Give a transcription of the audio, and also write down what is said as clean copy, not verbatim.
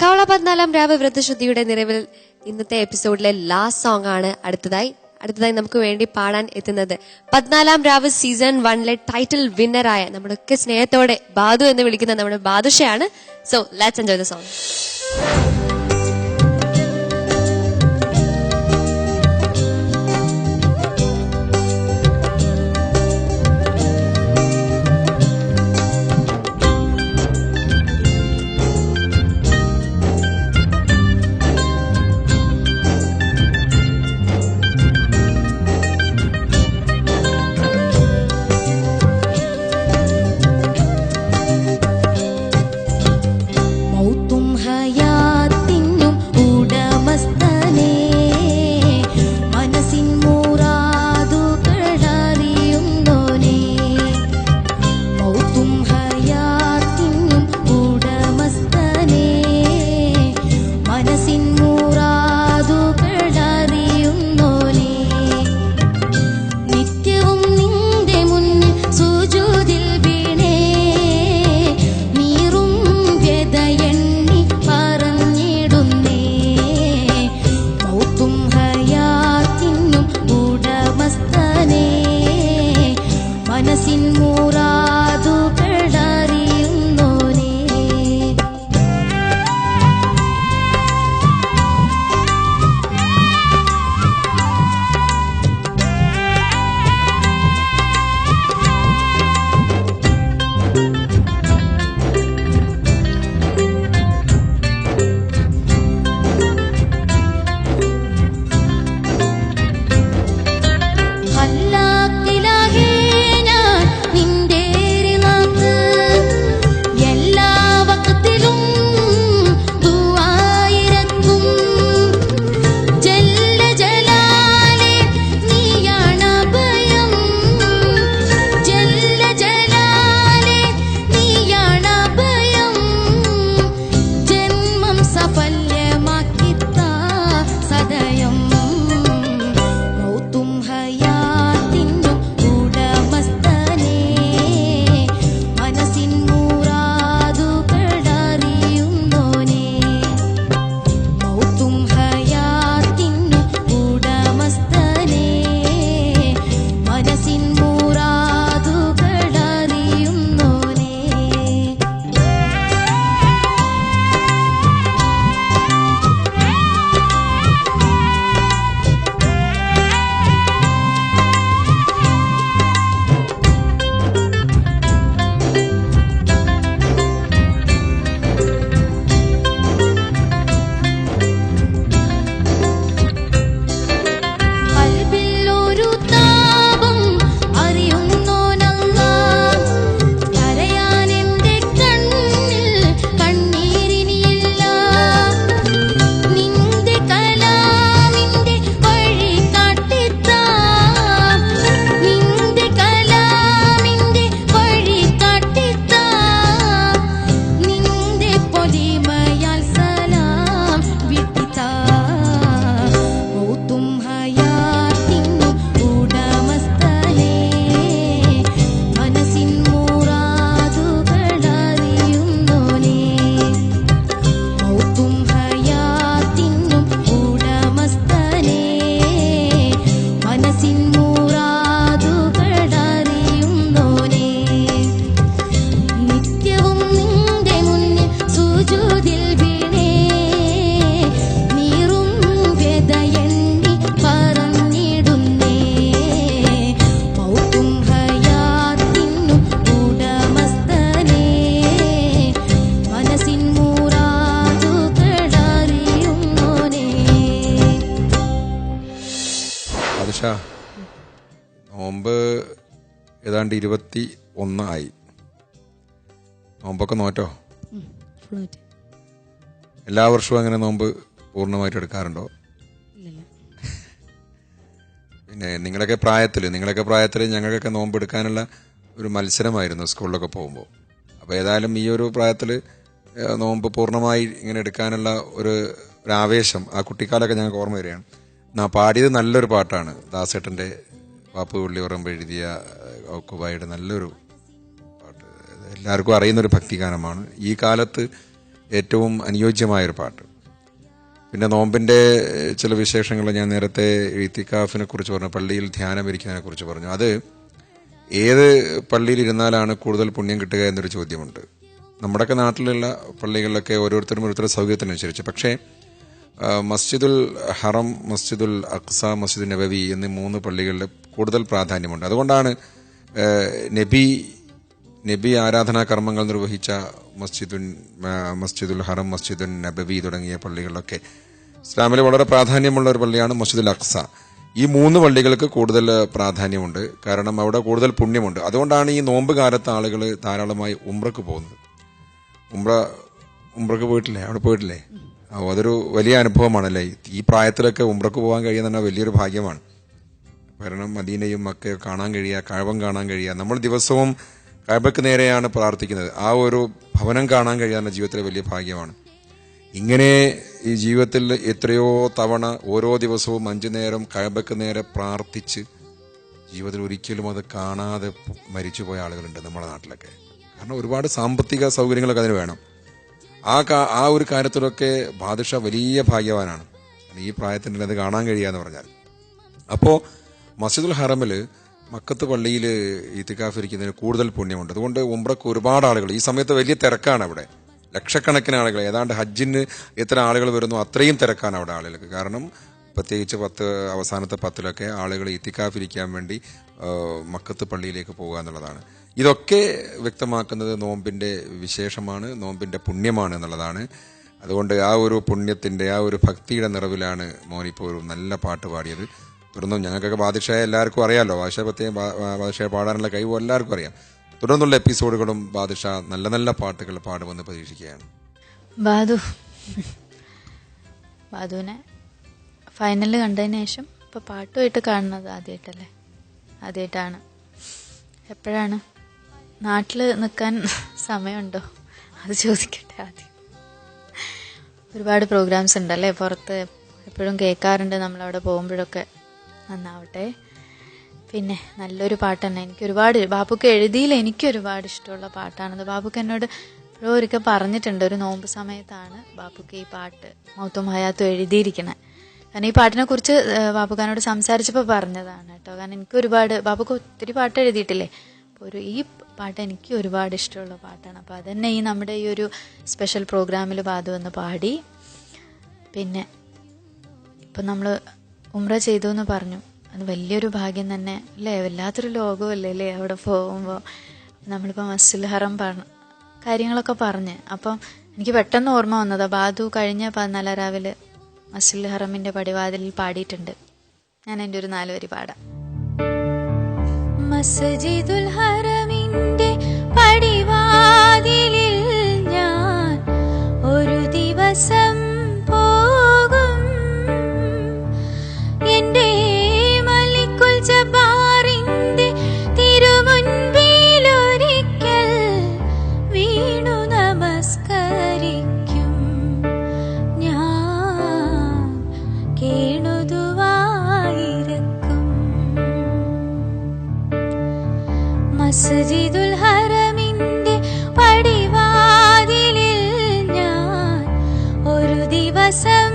കവള 14-ാം രാവ് വ്രതശുദ്ധിയുടെ നിറവിൽ ഇന്നത്തെ എപ്പിസോഡിലെ ലാസ്റ്റ് സോങ് ആണ് അടുത്തതായി നമുക്ക് വേണ്ടി പാടാൻ എത്തുന്നത്. 14-ാം രാവ് സീസൺ 1-ലെ ടൈറ്റിൽ വിന്നറായ നമ്മുടെയൊക്കെ സ്നേഹത്തോടെ ബാദു എന്ന് വിളിക്കുന്ന നമ്മുടെ ബാദുഷയാണ്. So let's enjoy the song. നോമ്പ് ഏതാണ്ട് 21 ആയി. നോമ്പൊക്കെ നോറ്റോ? എല്ലാ വർഷവും അങ്ങനെ നോമ്പ് പൂർണ്ണമായിട്ട് എടുക്കാറുണ്ടോ? പിന്നെ നിങ്ങളൊക്കെ പ്രായത്തിൽ ഞങ്ങൾക്കൊക്കെ നോമ്പ് എടുക്കാനുള്ള ഒരു മത്സരമായിരുന്നു സ്കൂളിലൊക്കെ പോകുമ്പോൾ. അപ്പോൾ ഏതായാലും ഈ ഒരു പ്രായത്തിൽ നോമ്പ് പൂർണ്ണമായി ഇങ്ങനെ എടുക്കാനുള്ള ഒരു ആവേശം ആ കുട്ടിക്കാലമൊക്കെ ഞങ്ങൾക്ക് ഓർമ്മ വരികയാണ്. പാടിയത് നല്ലൊരു പാട്ടാണ്. ദാസേട്ടൻ്റെ പാപ്പു പുള്ളിയോറമ്പ് എഴുതിയ ഔക്കുബായുടെ നല്ലൊരു പാട്ട്. എല്ലാവർക്കും അറിയുന്നൊരു ഭക്തിഗാനമാണ്. ഈ കാലത്ത് ഏറ്റവും അനുയോജ്യമായൊരു പാട്ട്. പിന്നെ നോമ്പിൻ്റെ ചില വിശേഷങ്ങൾ ഞാൻ നേരത്തെ ഇത്തിക്കാഫിനെ കുറിച്ച് പറഞ്ഞു, പള്ളിയിൽ ധ്യാനം ഇരിക്കുന്നതിനെ കുറിച്ച് പറഞ്ഞു. അത് ഏത് പള്ളിയിൽ ഇരുന്നാലാണ് കൂടുതൽ പുണ്യം കിട്ടുക എന്നൊരു ചോദ്യമുണ്ട്. നമ്മുടെയൊക്കെ നാട്ടിലുള്ള പള്ളികളിലൊക്കെ ഓരോരുത്തരുടെ സൗകര്യത്തിനനുസരിച്ച്. പക്ഷേ മസ്ജിദുൽ ഹറം, മസ്ജിദുൽ അഖ്സ, മസ്ജിദുൽ നബവി എന്നീ 3 പള്ളികളിൽ കൂടുതൽ പ്രാധാന്യമുണ്ട്. അതുകൊണ്ടാണ് നബി ആരാധനാ കർമ്മങ്ങൾ നിർവഹിച്ച മസ്ജിദുൽ ഹറം, മസ്ജിദുൽ നബവി തുടങ്ങിയ പള്ളികളിലൊക്കെ ഇസ്ലാമിൽ വളരെ പ്രാധാന്യമുള്ള ഒരു പള്ളിയാണ് മസ്ജിദുൽ അഖ്സ. ഈ 3 പള്ളികൾക്ക് കൂടുതൽ പ്രാധാന്യമുണ്ട്, കാരണം അവിടെ കൂടുതൽ പുണ്യമുണ്ട്. അതുകൊണ്ടാണ് ഈ നോമ്പ് കാലത്ത് ആളുകൾ ധാരാളമായി ഉംറക്ക് പോകുന്നത്. ഉംറക്ക് പോയിട്ടില്ലേ? അവിടെ പോയിട്ടില്ലേ? അതൊരു വലിയ അനുഭവമാണല്ലേ. ഈ പ്രായത്തിലൊക്കെ ഉംറക്ക് പോകാൻ കഴിയുക തന്നെ വലിയൊരു ഭാഗ്യമാണ്. കാരണം മദീനയും മക്കയും കാണാൻ കഴിയുക, കഅബ കാണാൻ കഴിയുക. നമ്മൾ ദിവസവും കഅബയ്ക്ക് നേരെയാണ് പ്രാർത്ഥിക്കുന്നത്. ആ ഒരു ഭവനം കാണാൻ കഴിയാൻ ജീവിതത്തിലെ വലിയ ഭാഗ്യമാണ്. ഇങ്ങനെ ഈ ജീവിതത്തിൽ എത്രയോ തവണ ഓരോ ദിവസവും 5 നേരം കഅബയ്ക്ക് നേരെ പ്രാർത്ഥിച്ച് ജീവിതത്തിൽ ഒരിക്കലും അത് കാണാതെ മരിച്ചുപോയ ആളുകളുണ്ട് നമ്മുടെ നാട്ടിലൊക്കെ. കാരണം ഒരുപാട് സാമ്പത്തിക സൗകര്യങ്ങളൊക്കെ അതിന് വേണം. ആ ഒരു കാര്യത്തിലൊക്കെ ബാദുഷ വലിയ ഭാഗ്യവാനാണ്, ഈ പ്രായത്തിൻ്റെ അത് കാണാൻ കഴിയാന്ന് പറഞ്ഞാൽ. അപ്പോൾ മസ്ജിദുൽ ഹറമിൽ, മക്കത്ത് പള്ളിയിൽ ഇത്തികാഫ് ഇരിക്കുന്നതിന് കൂടുതൽ പുണ്യമുണ്ട്. അതുകൊണ്ട് ഉംറക്ക് ഒരുപാട് ആളുകൾ, ഈ സമയത്ത് വലിയ തിരക്കാണ് അവിടെ, ലക്ഷക്കണക്കിന് ആളുകൾ, ഏതാണ്ട് ഹജ്ജിന് എത്ര ആളുകൾ വരുന്നു അത്രയും തിരക്കാണ് അവിടെ ആളുകൾക്ക്. കാരണം പ്രത്യേകിച്ച് അവസാനത്തെ 10 ആളുകൾ ഇത്തികാഫ് ഇരിക്കാൻ വേണ്ടി മക്കത്ത് പള്ളിയിലേക്ക് പോകുക എന്നുള്ളതാണ്. ഇതൊക്കെ വ്യക്തമാക്കുന്നത് നോമ്പിൻ്റെ വിശേഷമാണ്, നോമ്പിൻ്റെ പുണ്യമാണ് എന്നുള്ളതാണ്. അതുകൊണ്ട് ആ ഒരു പുണ്യത്തിൻ്റെ, ആ ഒരു ഭക്തിയുടെ നിറവിലാണ് മോനിപ്പോൾ ഒരു നല്ല പാട്ട് പാടിയത്. തുടർന്നും ഞങ്ങൾക്കൊക്കെ ബാദുഷയെ എല്ലാവർക്കും അറിയാമല്ലോ, ബാദുഷയെ പാടാനുള്ള കഴിവ് എല്ലാവർക്കും അറിയാം. തുടർന്നുള്ള എപ്പിസോഡുകളും ബാദുഷ നല്ല നല്ല പാട്ടുകൾ പാടുമെന്ന് പ്രതീക്ഷിക്കുകയാണ്. ബാദുവിനെ ഫൈനലിൽ കണ്ടതിന് ശേഷം ഇപ്പോൾ പാട്ടുമായിട്ട് കാണുന്നത് ആദ്യമായിട്ടാണ്. എപ്പോഴാണ് നാട്ടിൽ നിൽക്കാൻ സമയമുണ്ടോ? അത് ചോദിക്കട്ടെ ആദ്യം. ഒരുപാട് പ്രോഗ്രാംസ് ഉണ്ടല്ലേ പുറത്ത്, എപ്പോഴും കേൾക്കാറുണ്ട് നമ്മളവിടെ പോകുമ്പോഴൊക്കെ. നന്നാവട്ടെ. പിന്നെ നല്ലൊരു പാട്ട് തന്നെ. എനിക്കൊരുപാട് ബാബുക്ക് എഴുതിയിൽ എനിക്കൊരുപാട് ഇഷ്ടമുള്ള പാട്ടാണത്. ബാബുക്ക് എന്നോട് ഒരിക്കൽ പറഞ്ഞിട്ടുണ്ട്, ഒരു നോമ്പ് സമയത്താണ് ബാബുക്ക് ഈ പാട്ട് മൗത്തും ഹയാത്തും എഴുതിയിരിക്കണേ. കാരണം ഈ പാട്ടിനെ കുറിച്ച് ബാബുഖാനോട് സംസാരിച്ചപ്പോൾ പറഞ്ഞതാണ് കേട്ടോ. കാരണം എനിക്ക് ബാബുക്ക് ഒത്തിരി പാട്ട് എഴുതിയിട്ടില്ലേ, അപ്പോൾ ഈ പാട്ട് എനിക്ക് ഒരുപാട് ഇഷ്ടമുള്ള പാട്ടാണ്. അപ്പോൾ അതന്നെ ഈ നമ്മുടെ ഈ ഒരു സ്പെഷ്യൽ പ്രോഗ്രാമിൽ ബാദു വന്ന് പാടി. പിന്നെ ഇപ്പം നമ്മൾ ഉംറ ചെയ്തു എന്ന് പറഞ്ഞു, അത് വലിയൊരു ഭാഗ്യം തന്നെ അല്ലേ, വല്ലാത്തൊരു ലോകമല്ലേ അല്ലേ അവിടെ പോകുമ്പോൾ. നമ്മളിപ്പോൾ മസ്ജിദുൽ ഹറം കാര്യങ്ങളൊക്കെ പറഞ്ഞ്, അപ്പം എനിക്ക് പെട്ടെന്ന് ഓർമ്മ വന്നതാ, ബാദു കഴിഞ്ഞ 14 രാവിലെ മസ്ജിദുൽ ഹറമിൻ്റെ പടിവാതിലിൽ പാടിയിട്ടുണ്ട്. ഞാൻ എൻ്റെ ഒരു 4 വരി പാടാം. മസ്ജിദുൽ ഹറമിൻ്റെ പടിവാതിലിൽ ഞാൻ ഒരു ദിവസം പോകും, എൻ്റെ മലിക്കുൽ ജബ്ബാറിൻ്റെ തിരുമുൻപിലൊരിക്കൽ വീണു നമസ്കരിക്കും ഞാൻ, കേണുതുവായിരിക്കും. മസ്ജിദുൽ ഹറമിൻ്റെ പടിവാതിലിൽ ഞാൻ ഒരു ദിവസം